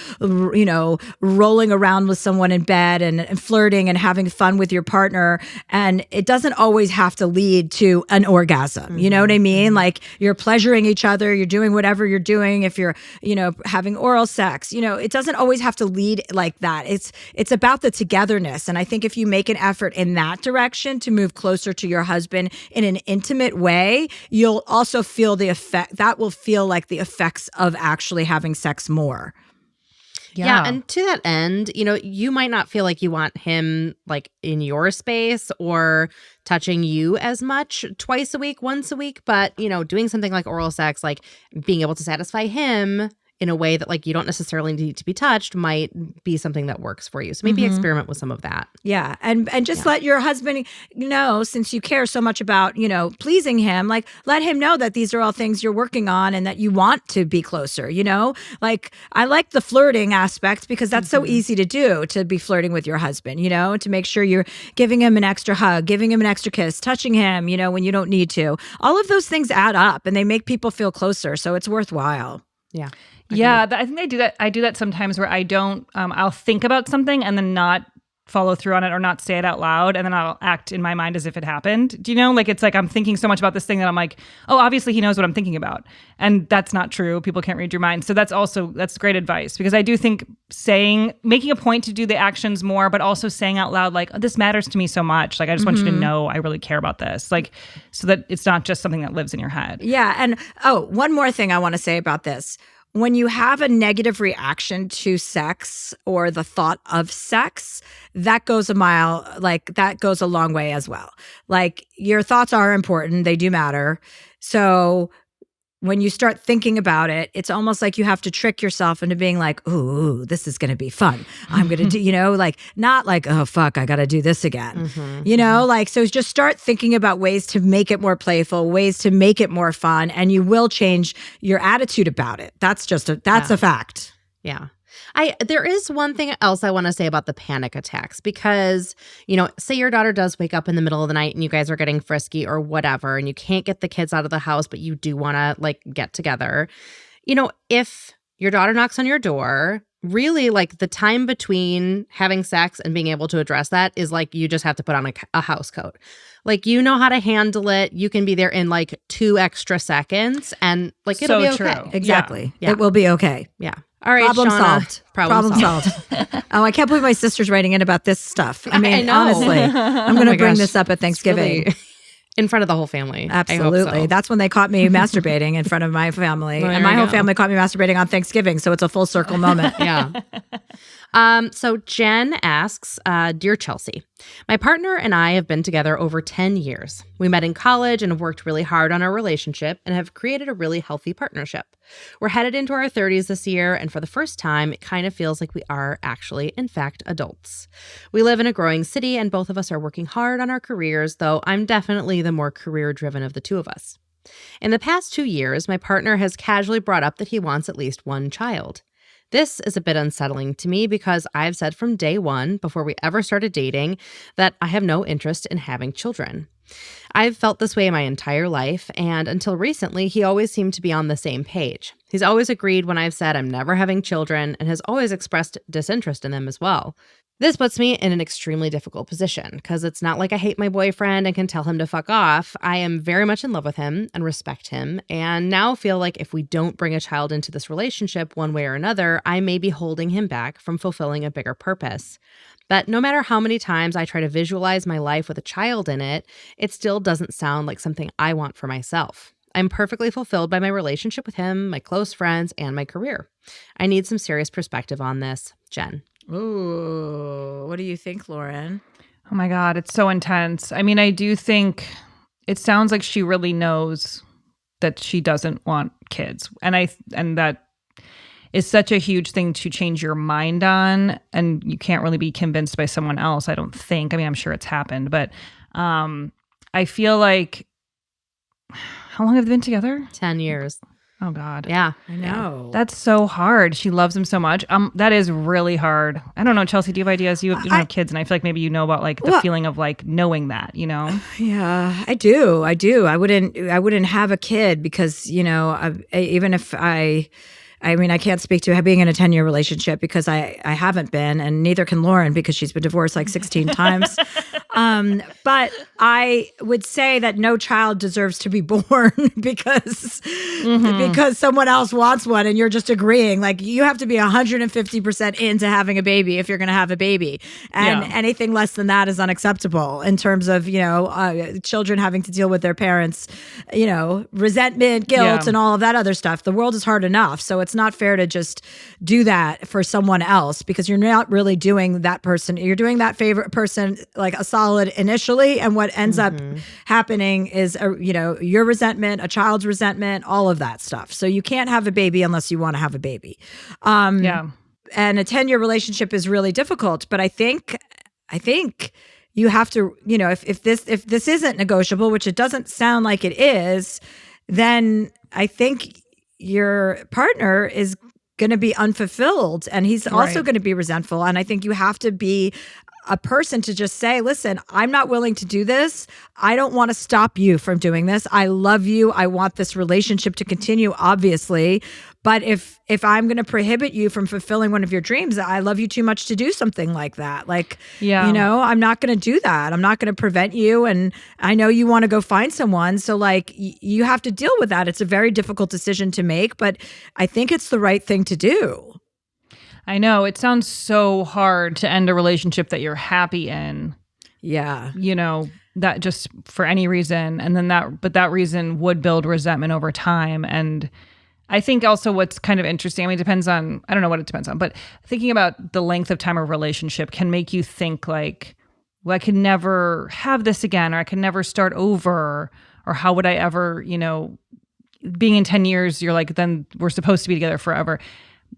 rolling around with someone in bed and flirting and having fun with your partner. And it doesn't always have to lead to an orgasm. You know what I mean? Like you're pleasuring each other, you're doing whatever you're doing. If you're, having oral sex, it doesn't always have to lead like that. It's about the togetherness. And I think if you make an effort in that direction to move closer to your husband in an intimate way, you'll also feel the effect. That will feel like the effects of actually having sex more. Yeah. And to that end, you might not feel like you want him like in your space or touching you as much twice a week, once a week, but doing something like oral sex, like being able to satisfy him in a way that like you don't necessarily need to be touched might be something that works for you. So maybe experiment with some of that. Yeah. And just let your husband know, since you care so much about, pleasing him, like let him know that these are all things you're working on and that you want to be closer, Like I like the flirting aspect because that's so easy to do, to be flirting with your husband, to make sure you're giving him an extra hug, giving him an extra kiss, touching him, when you don't need to. All of those things add up and they make people feel closer. So it's worthwhile. Yeah. Yeah, I think I do that. I do that sometimes where I don't, I'll think about something and then not follow through on it or not say it out loud. And then I'll act in my mind as if it happened. Do you know? Like, it's like I'm thinking so much about this thing that I'm like, oh, obviously he knows what I'm thinking about. And that's not true. People can't read your mind. So that's great advice, because I do think making a point to do the actions more, but also saying out loud, like, oh, this matters to me so much. Like, I just want you to know I really care about this. Like, so that it's not just something that lives in your head. Yeah. And one more thing I want to say about this. When you have a negative reaction to sex or the thought of sex, that goes a mile, like that goes a long way as well. Like your thoughts are important. They do matter. So when you start thinking about it, it's almost like you have to trick yourself into being like, ooh, this is going to be fun. I'm going to do, like not like, oh, fuck, I got to do this again. Like, so just start thinking about ways to make it more playful, ways to make it more fun, and you will change your attitude about it. That's a fact. Yeah. There is one thing else I want to say about the panic attacks, because, say your daughter does wake up in the middle of the night and you guys are getting frisky or whatever, and you can't get the kids out of the house, but you do want to like get together. If your daughter knocks on your door, really like the time between having sex and being able to address that is like, you just have to put on a house coat. Like, you know how to handle it. You can be there in like 2 extra seconds and like, it'll be okay. True. Exactly. Yeah. It will be okay. Yeah. All right, Problem Shauna. solved. Problem solved. Oh, I can't believe my sister's writing in about this stuff. I mean, I know. honestly, I'm going to bring gosh. this up at Thanksgiving. Really in front of the whole family. Absolutely. I hope so. That's when they caught me masturbating in front of my family. Well, and my whole family caught me masturbating on Thanksgiving. So it's a full circle moment. Yeah. So Jen asks, Dear Chelsea, my partner and I have been together over 10 years. We met in college and have worked really hard on our relationship and have created a really healthy partnership. We're headed into our 30s this year, and for the first time, it kind of feels like we are actually, in fact, adults. We live in a growing city, and both of us are working hard on our careers, though I'm definitely the more career-driven of the two of us. In the past 2 years, my partner has casually brought up that he wants at least one child. This is a bit unsettling to me because I've said from day one, before we ever started dating, that I have no interest in having children. I've felt this way my entire life, and until recently, he always seemed to be on the same page. He's always agreed when I've said I'm never having children and has always expressed disinterest in them as well. This puts me in an extremely difficult position because it's not like I hate my boyfriend and can tell him to fuck off. I am very much in love with him and respect him, and now feel like if we don't bring a child into this relationship one way or another, I may be holding him back from fulfilling a bigger purpose. But no matter how many times I try to visualize my life with a child in it, it still doesn't sound like something I want for myself. I'm perfectly fulfilled by my relationship with him, my close friends, and my career. I need some serious perspective on this. Jen. Ooh, what do you think, Lauren? Oh my God, it's so intense. I mean, I do think it sounds like she really knows that she doesn't want kids. And that is such a huge thing to change your mind on. And you can't really be convinced by someone else, I don't think. I mean, I'm sure it's happened, but I feel like, how long have they been together? 10 years. Oh God. Yeah. I know. That's so hard. She loves him so much. That is really hard. I don't know, Chelsea, do you have ideas? You don't have kids, and I feel like maybe you know about like the feeling of like knowing that, Yeah, I do. I wouldn't have a kid because, even if I mean, I can't speak to being in a 10-year relationship because I haven't been, and neither can Lauren because she's been divorced like 16 times. But I would say that no child deserves to be born because someone else wants one and you're just agreeing. Like, you have to be 150% into having a baby if you're going to have a baby. And anything less than that is unacceptable in terms of, children having to deal with their parents, resentment, guilt, and all of that other stuff. The world is hard enough. So it's not fair to just do that for someone else because you're not really doing that person. You're doing that favorite person like a solid solid initially, and what ends up happening is your resentment, a child's resentment, all of that stuff. So you can't have a baby unless you want to have a baby. And a 10-year relationship is really difficult, but I think you have to, if this isn't negotiable, which it doesn't sound like it is, then I think your partner is going to be unfulfilled, and he's also going to be resentful. And I think you have to be a person to just say, listen, I'm not willing to do this. I don't want to stop you from doing this. I love you. I want this relationship to continue, obviously. But if I'm going to prohibit you from fulfilling one of your dreams, I love you too much to do something like that. I'm not going to do that. I'm not going to prevent you. And I know you want to go find someone. So you have to deal with that. It's a very difficult decision to make, but I think it's the right thing to do. I know. It sounds so hard to end a relationship that you're happy in. Yeah. That just for any reason. And then that reason would build resentment over time. And I think also what's kind of interesting, it depends on, I don't know what it depends on, but thinking about the length of time of relationship can make you think like, well, I could never have this again, or I could never start over, or how would I ever, being in 10 years, you're like, then we're supposed to be together forever.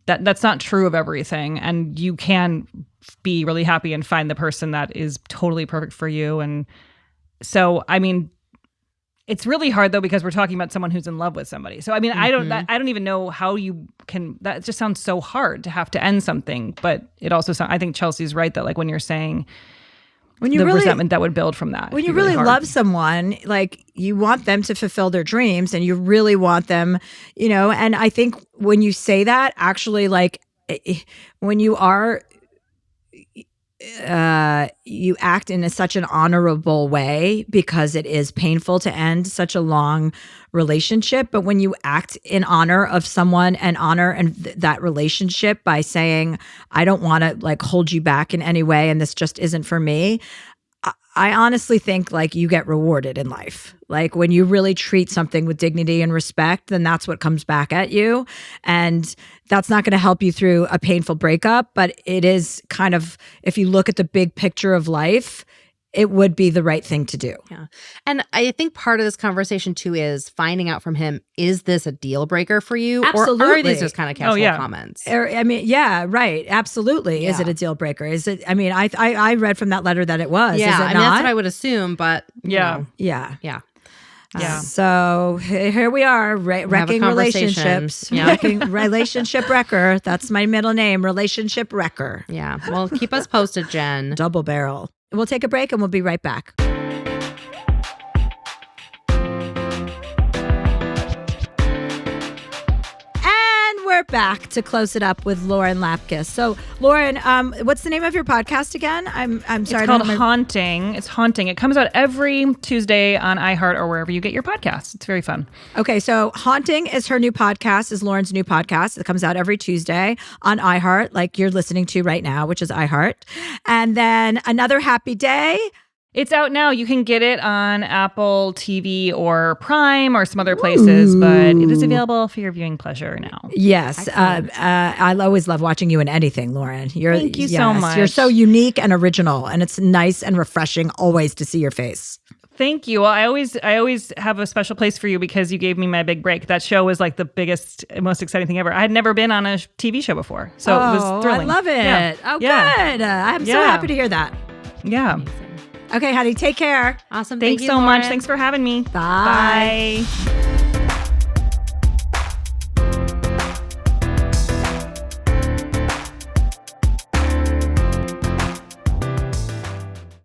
That's not true of everything. And you can be really happy and find the person that is totally perfect for you. And so, it's really hard though, because we're talking about someone who's in love with somebody. So, I don't even know how you can, that just sounds so hard to have to end something. But it also sounds, I think Chelsea's right that when you're saying, when you resentment that would build from that. When you really love someone, you want them to fulfill their dreams, and you really want them, and I think when you say that, actually, when you are, you act in such an honorable way, because it is painful to end such a long relationship. But when you act in honor of someone and honor that relationship by saying, I don't want to hold you back in any way, and this just isn't for me, I honestly think you get rewarded in life. When you really treat something with dignity and respect, then that's what comes back at you. And that's not going to help you through a painful breakup, but it is kind of, if you look at the big picture of life, it would be the right thing to do. Yeah. And I think part of this conversation too is finding out from him, is this a deal breaker for you? Absolutely. Or are these just kind of casual comments? Yeah, right. Absolutely. Yeah. Is it a deal breaker? Is it, I read from that letter that it was. Yeah. Is it not? That's what I would assume, but Yeah. Yeah. So here we are, wrecking relationships. Yeah. Wrecking relationship wrecker. That's my middle name, relationship wrecker. Yeah. Well, keep us posted, Jen. Double barrel. We'll take a break and we'll be right back. We're back to close it up with Lauren Lapkus. So, Lauren, what's the name of your podcast again? I'm sorry. It's called Haunting. It's Haunting. It comes out every Tuesday on iHeart or wherever you get your podcasts. It's very fun. Okay, so Haunting is her new podcast, is Lauren's new podcast. It comes out every Tuesday on iHeart, like you're listening to right now, which is iHeart. And then Another Happy Day. It's out now. You can get it on Apple TV or Prime or some other places, but it is available for your viewing pleasure now. Yes. I always love watching you in anything, Lauren. Thank you so much. You're so unique and original, and it's nice and refreshing always to see your face. Thank you. Well, I always have a special place for you because you gave me my big break. That show was the biggest, most exciting thing ever. I had never been on a TV show before, so it was thrilling. I love it. Yeah. Good. I'm so happy to hear that. Yeah. Amazing. Okay, honey, take care. Awesome. Thanks so much. Thanks for having me. Bye. Bye.